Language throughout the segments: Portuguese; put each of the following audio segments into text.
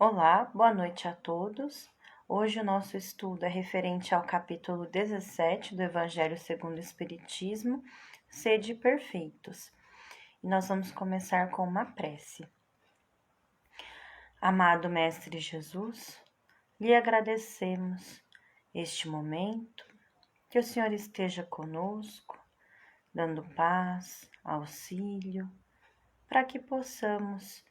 Olá, boa noite a todos. Hoje o nosso estudo é referente ao capítulo 17 do Evangelho segundo o Espiritismo, Sede Perfeitos. E nós vamos começar com uma prece. Amado Mestre Jesus, lhe agradecemos este momento, que o Senhor esteja conosco, dando paz, auxílio, para que possamos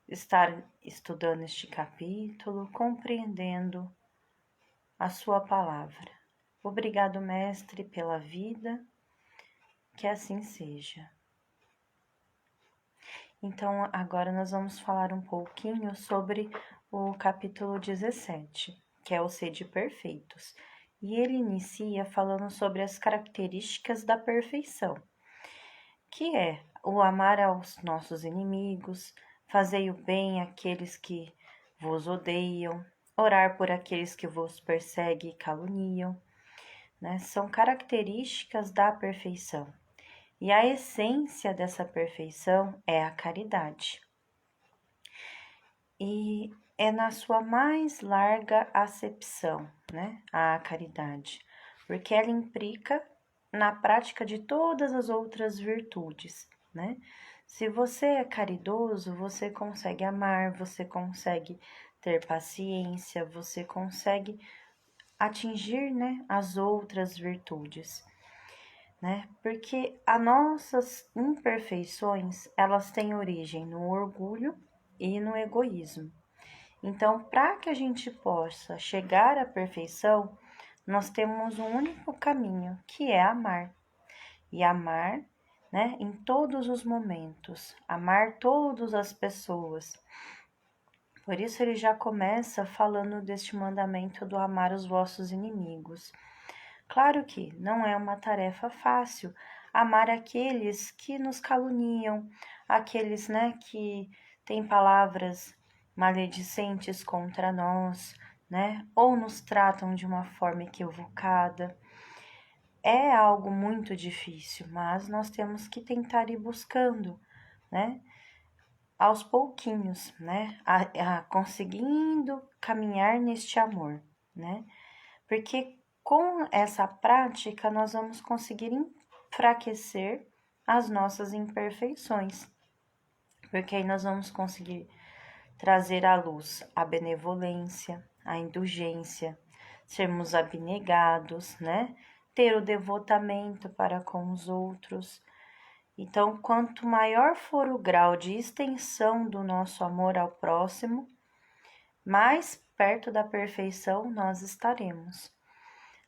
estar estudando este capítulo, compreendendo a sua palavra. Obrigado, Mestre, pela vida, que assim seja. Então, agora nós vamos falar um pouquinho sobre o capítulo 17, que é o Sede Perfeitos. E ele inicia falando sobre as características da perfeição, que é o amar aos nossos inimigos, fazei o bem àqueles que vos odeiam, orar por aqueles que vos perseguem e caluniam, né? São características da perfeição. E a essência dessa perfeição é a caridade. E é na sua mais larga acepção, né? A caridade, porque ela implica na prática de todas as outras virtudes, né? Se você é caridoso, você consegue amar, você consegue ter paciência, você consegue atingir, né, as outras virtudes, né? Porque as nossas imperfeições, elas têm origem no orgulho e no egoísmo. Então, para que a gente possa chegar à perfeição, nós temos um único caminho, que é amar. E amar, né, em todos os momentos, amar todas as pessoas. Por isso ele já começa falando deste mandamento do amar os vossos inimigos. Claro que não é uma tarefa fácil amar aqueles que nos caluniam, aqueles, né, que têm palavras maledicentes contra nós, né, ou nos tratam de uma forma equivocada. É algo muito difícil, mas nós temos que tentar ir buscando, né, aos pouquinhos, né, conseguindo caminhar neste amor, né, porque com essa prática nós vamos conseguir enfraquecer as nossas imperfeições, porque aí nós vamos conseguir trazer à luz a benevolência, a indulgência, sermos abnegados, né? Ter o devotamento para com os outros. Então, quanto maior for o grau de extensão do nosso amor ao próximo, mais perto da perfeição nós estaremos.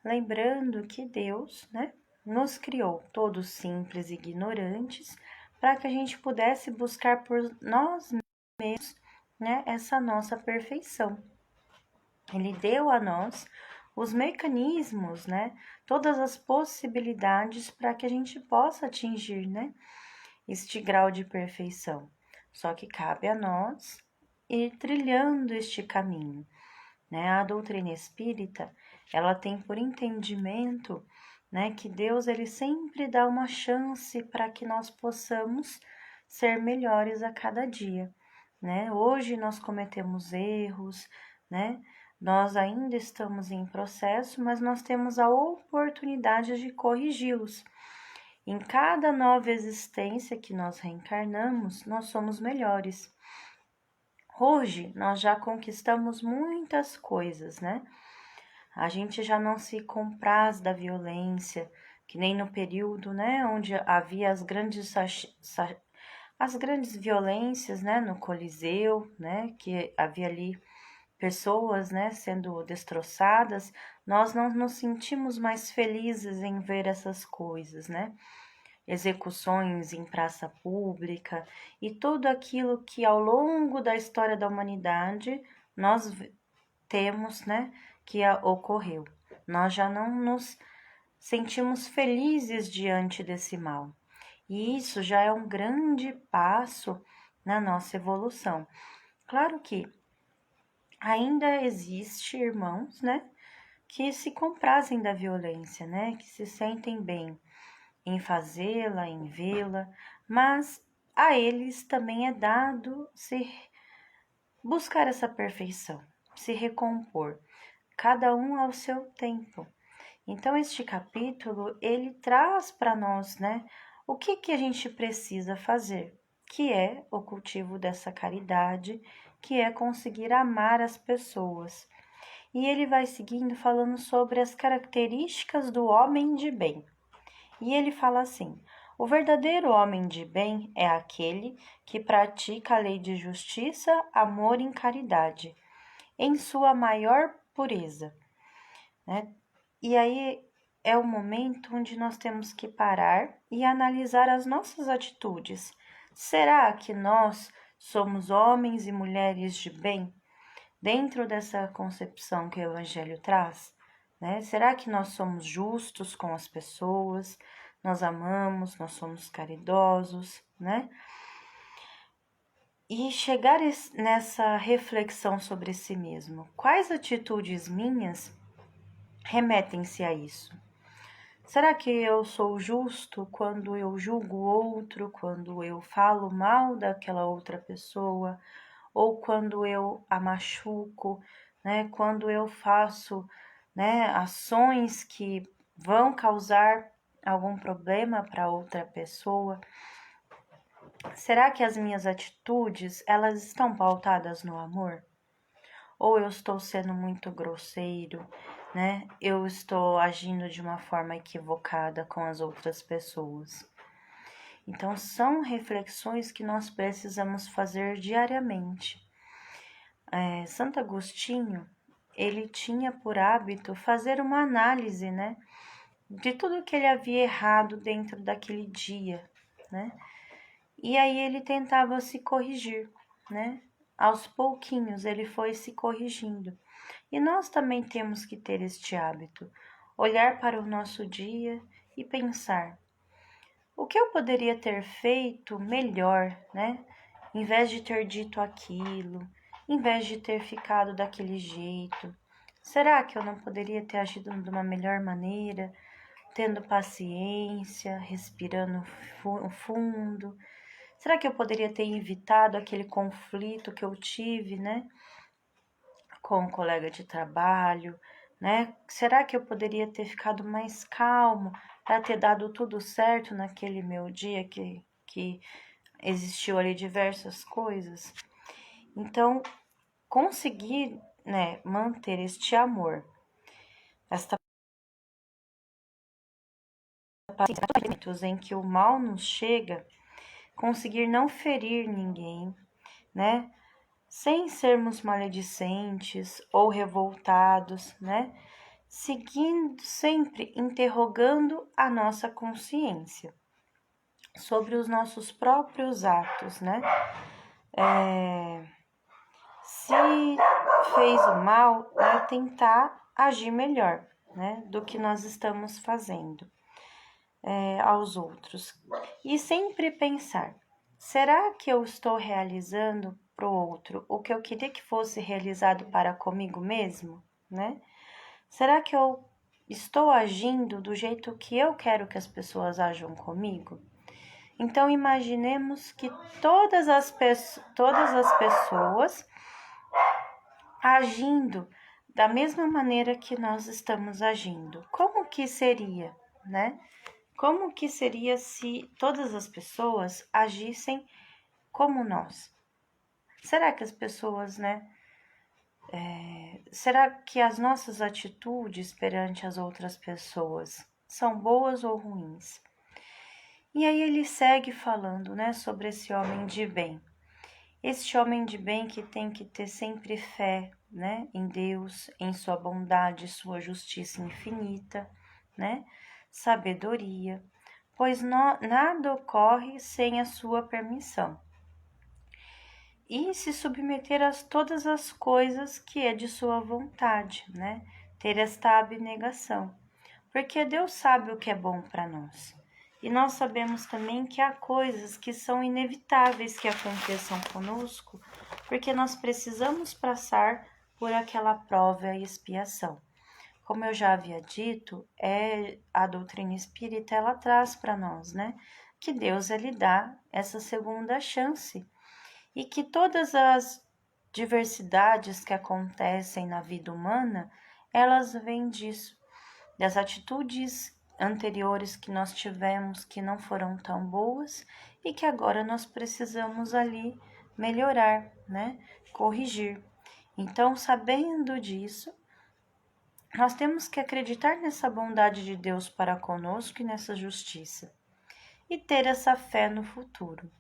Lembrando que Deus, né, nos criou todos simples e ignorantes para que a gente pudesse buscar por nós mesmos, né, essa nossa perfeição. Ele deu a nós os mecanismos, né, todas as possibilidades para que a gente possa atingir, né, este grau de perfeição. Só que cabe a nós ir trilhando este caminho, né? A doutrina espírita, ela tem por entendimento, né, que Deus ele sempre dá uma chance para que nós possamos ser melhores a cada dia, né? Hoje nós cometemos erros, né? Nós ainda estamos em processo, mas nós temos a oportunidade de corrigi-los. Em cada nova existência que nós reencarnamos, nós somos melhores. Hoje nós já conquistamos muitas coisas, né? A gente já não se compraz da violência, que nem no período, né, onde havia as grandes violências, né, no Coliseu, né, que havia ali pessoas, né, sendo destroçadas. Nós não nos sentimos mais felizes em ver essas coisas, né? Execuções em praça pública e tudo aquilo que ao longo da história da humanidade nós temos, né, que ocorreu. Nós já não nos sentimos felizes diante desse mal. E isso já é um grande passo na nossa evolução. Claro que ainda existe irmãos, né, que se comprazem da violência, né, que se sentem bem em fazê-la, em vê-la, mas a eles também é dado se buscar essa perfeição, se recompor, cada um ao seu tempo. Então, este capítulo, ele traz para nós, né, o que a gente precisa fazer, que é o cultivo dessa caridade, que é conseguir amar as pessoas. E ele vai seguindo falando sobre as características do homem de bem. E ele fala assim: o verdadeiro homem de bem é aquele que pratica a lei de justiça, amor e caridade, em sua maior pureza, né? E aí é o momento onde nós temos que parar e analisar as nossas atitudes. Será que nós somos homens e mulheres de bem dentro dessa concepção que o Evangelho traz? Né? Será que nós somos justos com as pessoas? Nós amamos, nós somos caridosos, né? E chegar nessa reflexão sobre si mesmo. Quais atitudes minhas remetem-se a isso? Será que eu sou justo quando eu julgo o outro, quando eu falo mal daquela outra pessoa, ou quando eu a machuco, né? Quando eu faço, né, ações que vão causar algum problema para outra pessoa? Será que as minhas atitudes, elas estão pautadas no amor? Ou eu estou sendo muito grosseiro, né? Eu estou agindo de uma forma equivocada com as outras pessoas. Então, são reflexões que nós precisamos fazer diariamente. Santo Agostinho, ele tinha por hábito fazer uma análise, né? De tudo que ele havia errado dentro daquele dia, né? E aí ele tentava se corrigir, né? Aos pouquinhos ele foi se corrigindo. E nós também temos que ter este hábito, olhar para o nosso dia e pensar: o que eu poderia ter feito melhor, né? Em vez de ter dito aquilo, em vez de ter ficado daquele jeito, será que eu não poderia ter agido de uma melhor maneira, tendo paciência, respirando fundo? Será que eu poderia ter evitado aquele conflito que eu tive, né, com um colega de trabalho, né? Será que eu poderia ter ficado mais calmo para ter dado tudo certo naquele meu dia que existiu ali diversas coisas? Então, conseguir, né, manter este amor, esta paciência em que o mal nos chega, conseguir não ferir ninguém, né? Sem sermos maledicentes ou revoltados, né? Seguindo sempre interrogando a nossa consciência sobre os nossos próprios atos, né? Se fez o mal, né, tentar agir melhor, né, do que nós estamos fazendo aos outros. E sempre pensar: será que eu estou realizando para o outro o que eu queria que fosse realizado para comigo mesmo, né? Será que eu estou agindo do jeito que eu quero que as pessoas ajam comigo? Então, imaginemos que todas as pessoas agindo da mesma maneira que nós estamos agindo. Como que seria, né? Como que seria se todas as pessoas agissem como nós? Será que as pessoas, né? Será que as nossas atitudes perante as outras pessoas são boas ou ruins? E aí ele segue falando, né, sobre esse homem de bem. Este homem de bem que tem que ter sempre fé, né, em Deus, em sua bondade, sua justiça infinita, né, sabedoria, pois nada ocorre sem a sua permissão. E se submeter a todas as coisas que é de sua vontade, né, ter esta abnegação, porque Deus sabe o que é bom para nós. E nós sabemos também que há coisas que são inevitáveis que aconteçam conosco, porque nós precisamos passar por aquela prova e expiação. Como eu já havia dito, a doutrina espírita, ela traz para nós, né, que Deus ele dá essa segunda chance e que todas as diversidades que acontecem na vida humana, elas vêm disso, das atitudes anteriores que nós tivemos que não foram tão boas e que agora nós precisamos ali melhorar, né? Corrigir. Então, sabendo disso, nós temos que acreditar nessa bondade de Deus para conosco e nessa justiça e ter essa fé no futuro.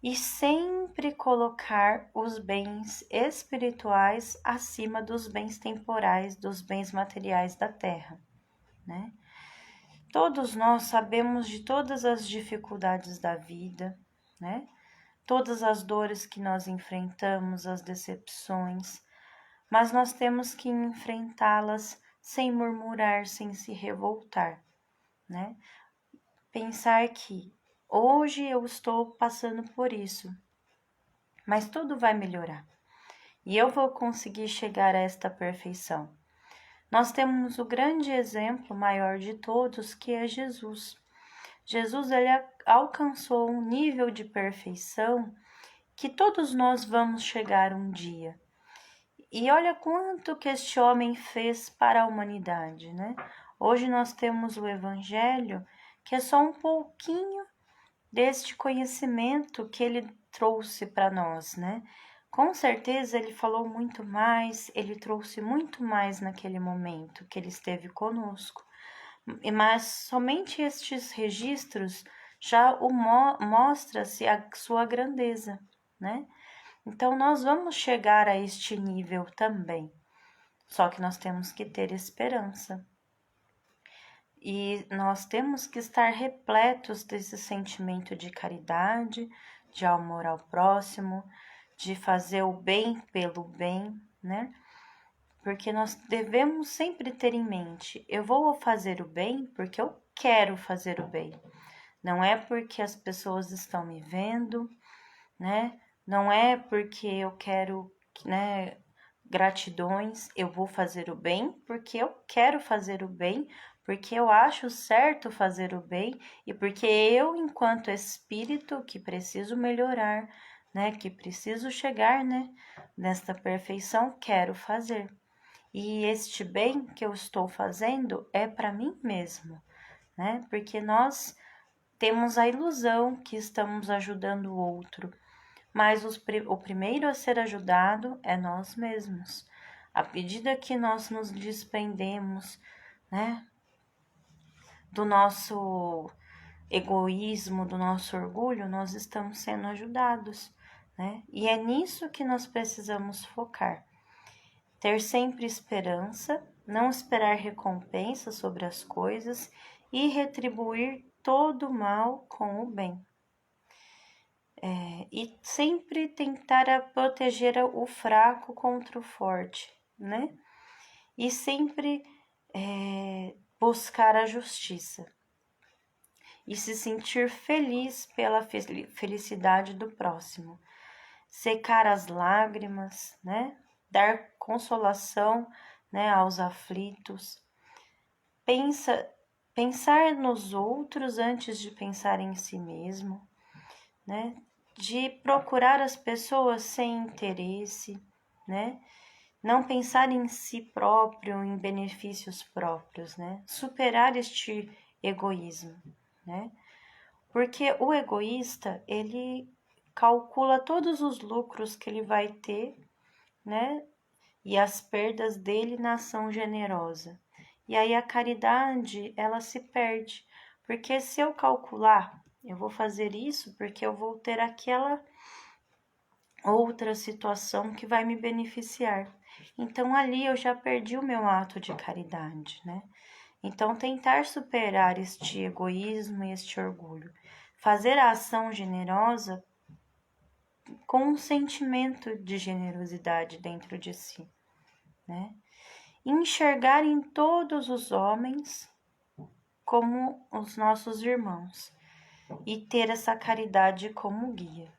E sempre colocar os bens espirituais acima dos bens temporais, dos bens materiais da terra, né? Todos nós sabemos de todas as dificuldades da vida, né? Todas as dores que nós enfrentamos, as decepções, mas nós temos que enfrentá-las sem murmurar, sem se revoltar, né? Pensar que hoje eu estou passando por isso, mas tudo vai melhorar e eu vou conseguir chegar a esta perfeição. Nós temos o grande exemplo maior de todos, que é Jesus. Jesus, ele alcançou um nível de perfeição que todos nós vamos chegar um dia. E olha quanto que este homem fez para a humanidade, né? Hoje nós temos o Evangelho, que é só um pouquinho deste conhecimento que ele trouxe para nós, né? Com certeza ele falou muito mais, ele trouxe muito mais naquele momento que ele esteve conosco. Mas somente estes registros já mostra-se a sua grandeza, né? Então nós vamos chegar a este nível também. Só que nós temos que ter esperança. E nós temos que estar repletos desse sentimento de caridade, de amor ao próximo, de fazer o bem pelo bem, né? Porque nós devemos sempre ter em mente, eu vou fazer o bem porque eu quero fazer o bem. Não é porque as pessoas estão me vendo, né? Não é porque eu quero, né, gratidões, eu vou fazer o bem porque eu quero fazer o bem, porque eu acho certo fazer o bem e porque eu, enquanto espírito que preciso melhorar, né, que preciso chegar, né, nesta perfeição, quero fazer. E este bem que eu estou fazendo é para mim mesmo, né? Porque nós temos a ilusão que estamos ajudando o outro, mas o primeiro a ser ajudado é nós mesmos. À medida que nós nos desprendemos, né, do nosso egoísmo, do nosso orgulho, nós estamos sendo ajudados, né? E é nisso que nós precisamos focar. Ter sempre esperança, não esperar recompensa sobre as coisas e retribuir todo o mal com o bem. E sempre tentar proteger o fraco contra o forte, né? E sempre buscar a justiça. E se sentir feliz pela felicidade do próximo. Secar as lágrimas, né? Dar consolação, né, aos aflitos. Pensar nos outros antes de pensar em si mesmo, né? De procurar as pessoas sem interesse, né? Não pensar em si próprio, em benefícios próprios, né? Superar este egoísmo, né? Porque o egoísta, ele calcula todos os lucros que ele vai ter, né? E as perdas dele na ação generosa. E aí a caridade, ela se perde. Porque se eu calcular, eu vou fazer isso porque eu vou ter aquela outra situação que vai me beneficiar. Então ali eu já perdi o meu ato de caridade, né? Então tentar superar este egoísmo e este orgulho. Fazer a ação generosa com um sentimento de generosidade dentro de si, né? Enxergar em todos os homens como os nossos irmãos e ter essa caridade como guia.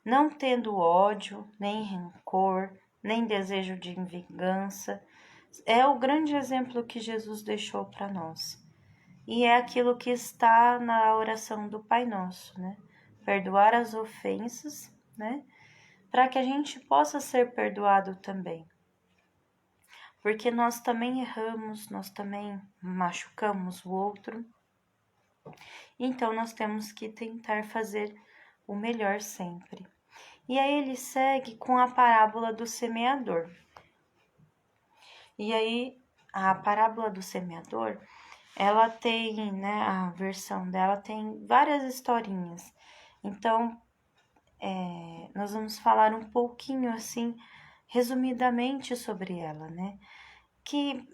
Não tendo ódio, nem rancor, nem desejo de vingança, é o grande exemplo que Jesus deixou para nós. E é aquilo que está na oração do Pai Nosso, né? perdoar as ofensas, né? Para que a gente possa ser perdoado também. Porque nós também erramos, nós também machucamos o outro. Então nós temos que tentar fazer o melhor sempre. E aí ele segue com a parábola do semeador. E aí a parábola do semeador, ela tem, né, a versão dela tem várias historinhas. Então, nós vamos falar um pouquinho assim, resumidamente sobre ela, né? Que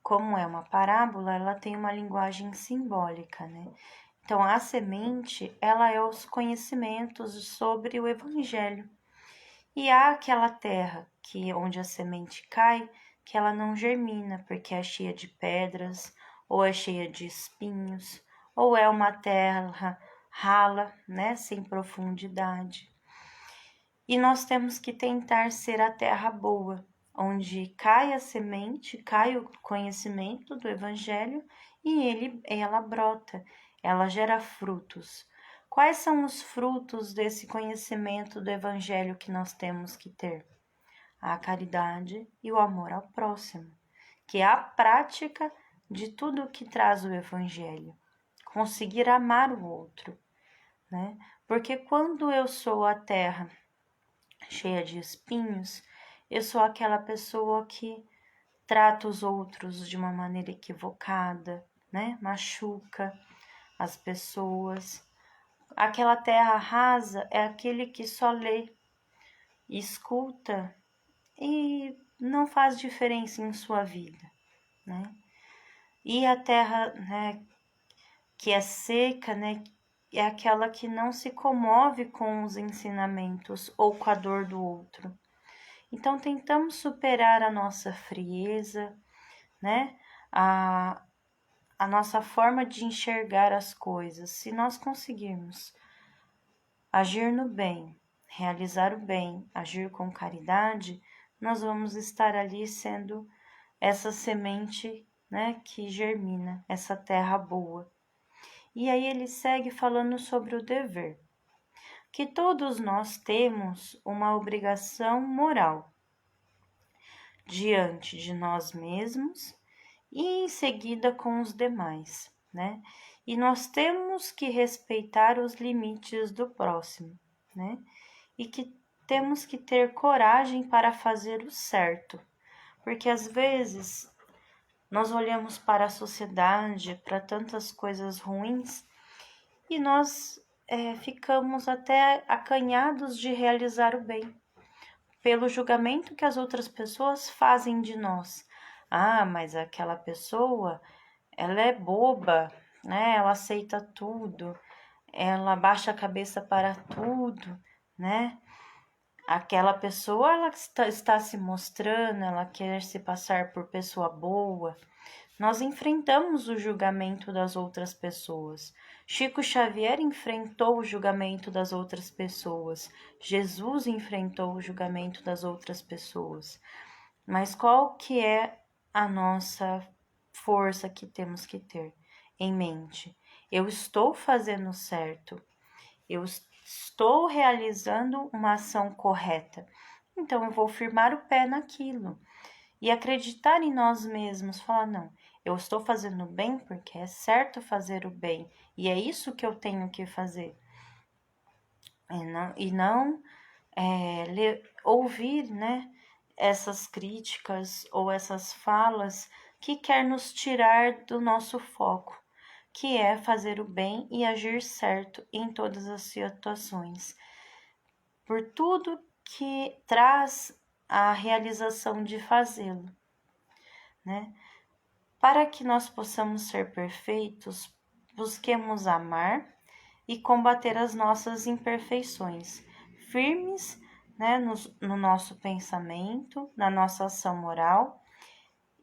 como é uma parábola, ela tem uma linguagem simbólica, né? Então, a semente, ela é os conhecimentos sobre o evangelho. E há aquela terra onde a semente cai, que ela não germina, porque é cheia de pedras, ou é cheia de espinhos, ou é uma terra rala, né, sem profundidade. E nós temos que tentar ser a terra boa, onde cai a semente, cai o conhecimento do evangelho e ela brota, ela gera frutos. Quais são os frutos desse conhecimento do evangelho que nós temos que ter? A caridade e o amor ao próximo, que é a prática de tudo o que traz o evangelho. Conseguir amar o outro, né? Porque quando eu sou a terra cheia de espinhos, eu sou aquela pessoa que trata os outros de uma maneira equivocada, né? Machuca as pessoas. Aquela terra rasa é aquele que só lê, escuta e não faz diferença em sua vida, né? E a terra, né, que é seca, né, é aquela que não se comove com os ensinamentos ou com a dor do outro. Então, tentamos superar a nossa frieza, né? A nossa forma de enxergar as coisas. Se nós conseguirmos agir no bem, realizar o bem, agir com caridade, nós vamos estar ali sendo essa semente, né, que germina, essa terra boa. E aí ele segue falando sobre o dever, que todos nós temos uma obrigação moral diante de nós mesmos e em seguida com os demais, né? E nós temos que respeitar os limites do próximo, né? E que temos que ter coragem para fazer o certo, porque às vezes nós olhamos para a sociedade, para tantas coisas ruins e nós ficamos até acanhados de realizar o bem, pelo julgamento que as outras pessoas fazem de nós. Ah, mas aquela pessoa, ela é boba, né? Ela aceita tudo, ela baixa a cabeça para tudo, né? Aquela pessoa, ela está se mostrando, ela quer se passar por pessoa boa. Nós enfrentamos o julgamento das outras pessoas. Chico Xavier enfrentou o julgamento das outras pessoas. Jesus enfrentou o julgamento das outras pessoas. Mas qual que é a nossa força que temos que ter em mente? Eu estou fazendo certo. Eu estou realizando uma ação correta. Então eu vou firmar o pé naquilo e acreditar em nós mesmos, falar não, eu estou fazendo o bem porque é certo fazer o bem e é isso que eu tenho que fazer. E não ouvir, né, essas críticas ou essas falas que quer nos tirar do nosso foco, que é fazer o bem e agir certo em todas as situações, por tudo que traz a realização de fazê-lo, né? Para que nós possamos ser perfeitos, busquemos amar e combater as nossas imperfeições, firmes, né, no nosso pensamento, na nossa ação moral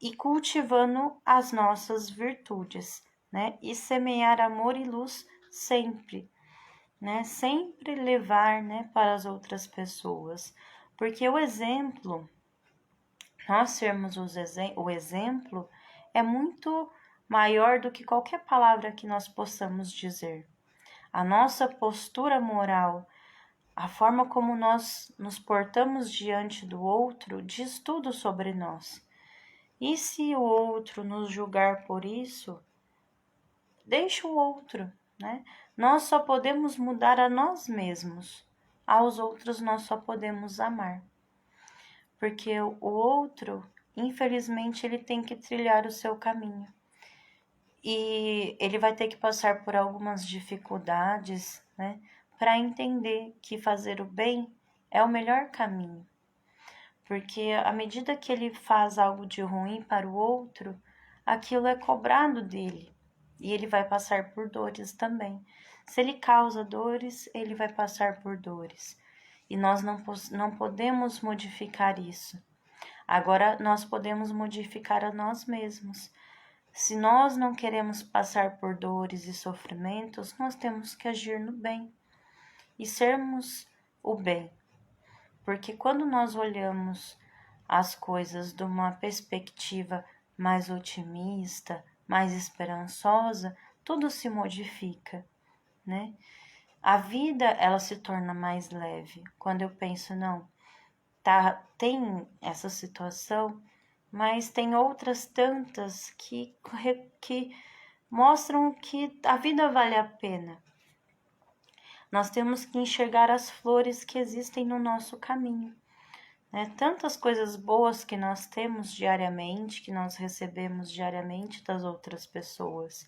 e cultivando as nossas virtudes, né, e semear amor e luz sempre, né, sempre levar, né, para as outras pessoas, porque o exemplo, nós sermos o exemplo, é muito maior do que qualquer palavra que nós possamos dizer. A nossa postura moral, a forma como nós nos portamos diante do outro, diz tudo sobre nós. E se o outro nos julgar por isso, deixa o outro, né? Nós só podemos mudar a nós mesmos. Aos outros nós só podemos amar. Porque o outro, infelizmente, ele tem que trilhar o seu caminho. E ele vai ter que passar por algumas dificuldades, né? Para entender que fazer o bem é o melhor caminho. Porque à medida que ele faz algo de ruim para o outro, aquilo é cobrado dele. E ele vai passar por dores também. Se ele causa dores, ele vai passar por dores. E nós não podemos modificar isso. Agora, nós podemos modificar a nós mesmos. Se nós não queremos passar por dores e sofrimentos, nós temos que agir no bem e sermos o bem. Porque quando nós olhamos as coisas de uma perspectiva mais otimista, mais esperançosa, tudo se modifica, né? A vida, ela se torna mais leve. Quando eu penso, não, tem essa situação, mas tem outras tantas que mostram que a vida vale a pena. Nós temos que enxergar as flores que existem no nosso caminho. Né? Tantas coisas boas que nós temos diariamente, que nós recebemos diariamente das outras pessoas.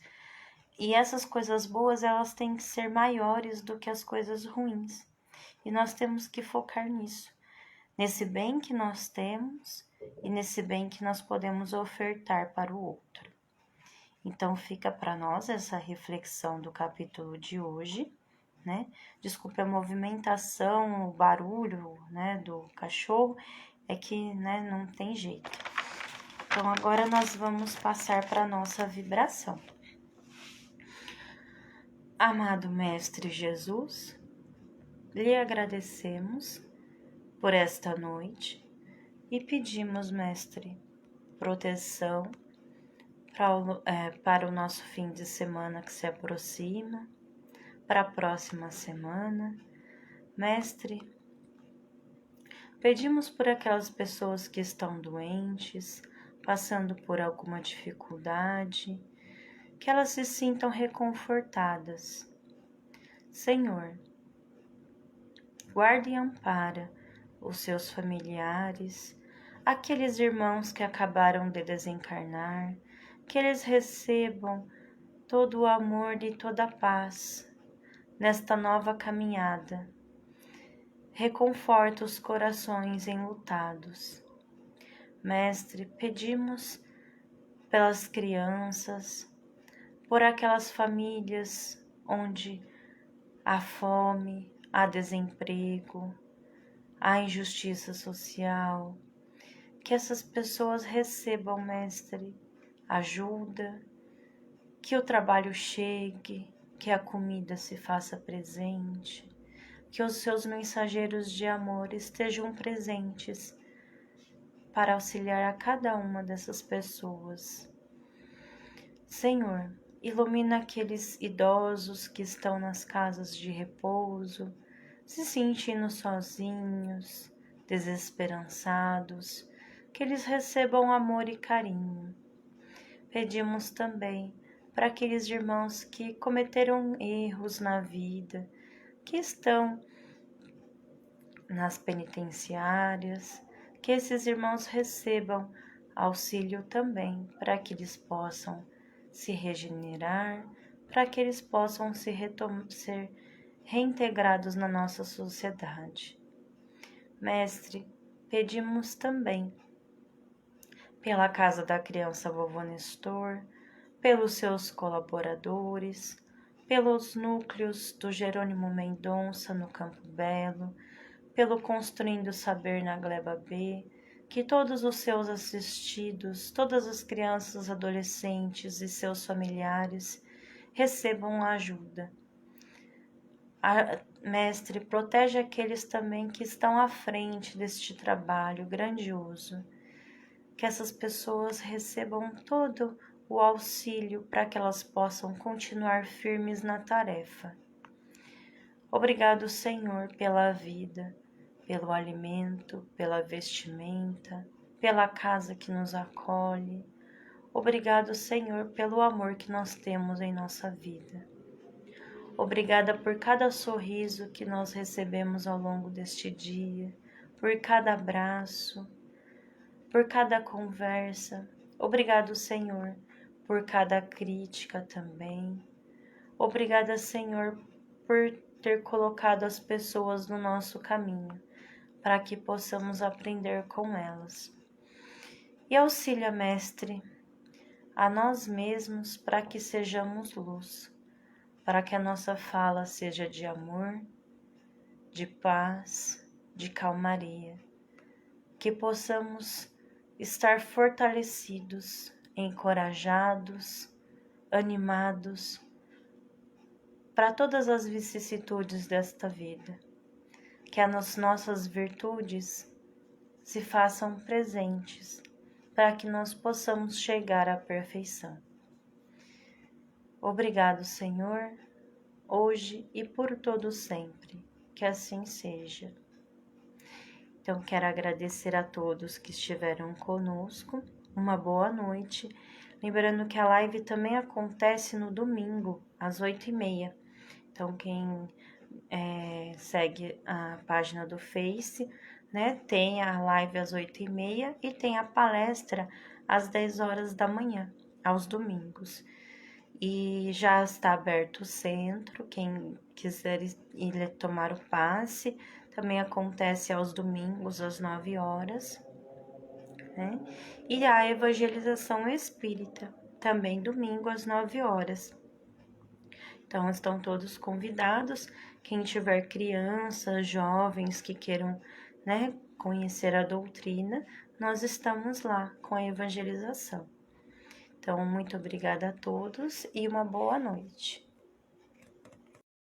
E essas coisas boas, elas têm que ser maiores do que as coisas ruins. E nós temos que focar nisso. Nesse bem que nós temos e nesse bem que nós podemos ofertar para o outro. Então fica para nós essa reflexão do capítulo de hoje, né? Desculpe a movimentação, o barulho, né, do cachorro, é que, né, não tem jeito. Então agora nós vamos passar para a nossa vibração. Amado Mestre Jesus, lhe agradecemos por esta noite e pedimos, Mestre, proteção para o nosso fim de semana que se aproxima, para a próxima semana. Mestre, pedimos por aquelas pessoas que estão doentes, passando por alguma dificuldade, que elas se sintam reconfortadas. Senhor, guarde e ampara os seus familiares, aqueles irmãos que acabaram de desencarnar, que eles recebam todo o amor e toda a paz nesta nova caminhada. Reconforta os corações enlutados. Mestre, pedimos pelas crianças, por aquelas famílias onde há fome, há desemprego, há injustiça social, que essas pessoas recebam, Mestre, ajuda, que o trabalho chegue, que a comida se faça presente, que os seus mensageiros de amor estejam presentes para auxiliar a cada uma dessas pessoas. Senhor, ilumina aqueles idosos que estão nas casas de repouso, se sentindo sozinhos, desesperançados, que eles recebam amor e carinho. Pedimos também para aqueles irmãos que cometeram erros na vida, que estão nas penitenciárias, que esses irmãos recebam auxílio também, para que eles possam se regenerar, para que eles possam ser reintegrados na nossa sociedade. Mestre, pedimos também pela Casa da Criança Vovô Nestor, pelos seus colaboradores, pelos núcleos do Jerônimo Mendonça no Campo Belo, pelo Construindo Saber na Gleba B, que todos os seus assistidos, todas as crianças, adolescentes e seus familiares recebam ajuda. Mestre, protege aqueles também que estão à frente deste trabalho grandioso, que essas pessoas recebam todo o auxílio para que elas possam continuar firmes na tarefa. Obrigado, Senhor, pela vida, pelo alimento, pela vestimenta, pela casa que nos acolhe. Obrigado, Senhor, pelo amor que nós temos em nossa vida. Obrigada por cada sorriso que nós recebemos ao longo deste dia, por cada abraço, por cada conversa. Obrigado, Senhor, por cada crítica também. Obrigada, Senhor, por ter colocado as pessoas no nosso caminho, para que possamos aprender com elas. E auxilia, Mestre, a nós mesmos para que sejamos luz, para que a nossa fala seja de amor, de paz, de calmaria, que possamos estar fortalecidos, encorajados, animados para todas as vicissitudes desta vida, que as nossas virtudes se façam presentes para que nós possamos chegar à perfeição. Obrigado, Senhor, hoje e por todo sempre, que assim seja. Então, quero agradecer a todos que estiveram conosco, uma boa noite. Lembrando que a live também acontece no domingo, às 8h30. Então, quem segue a página do Face, né, tem a live às 8h30 e tem a palestra às 10 horas da manhã, aos domingos. E já está aberto o centro, quem quiser ir tomar o passe, também acontece aos domingos, às 9 horas, né? E a evangelização espírita, também domingo, às 9 horas. Então, estão todos convidados. Quem tiver crianças, jovens que queiram, né, conhecer a doutrina, nós estamos lá com a evangelização. Então, muito obrigada a todos e uma boa noite.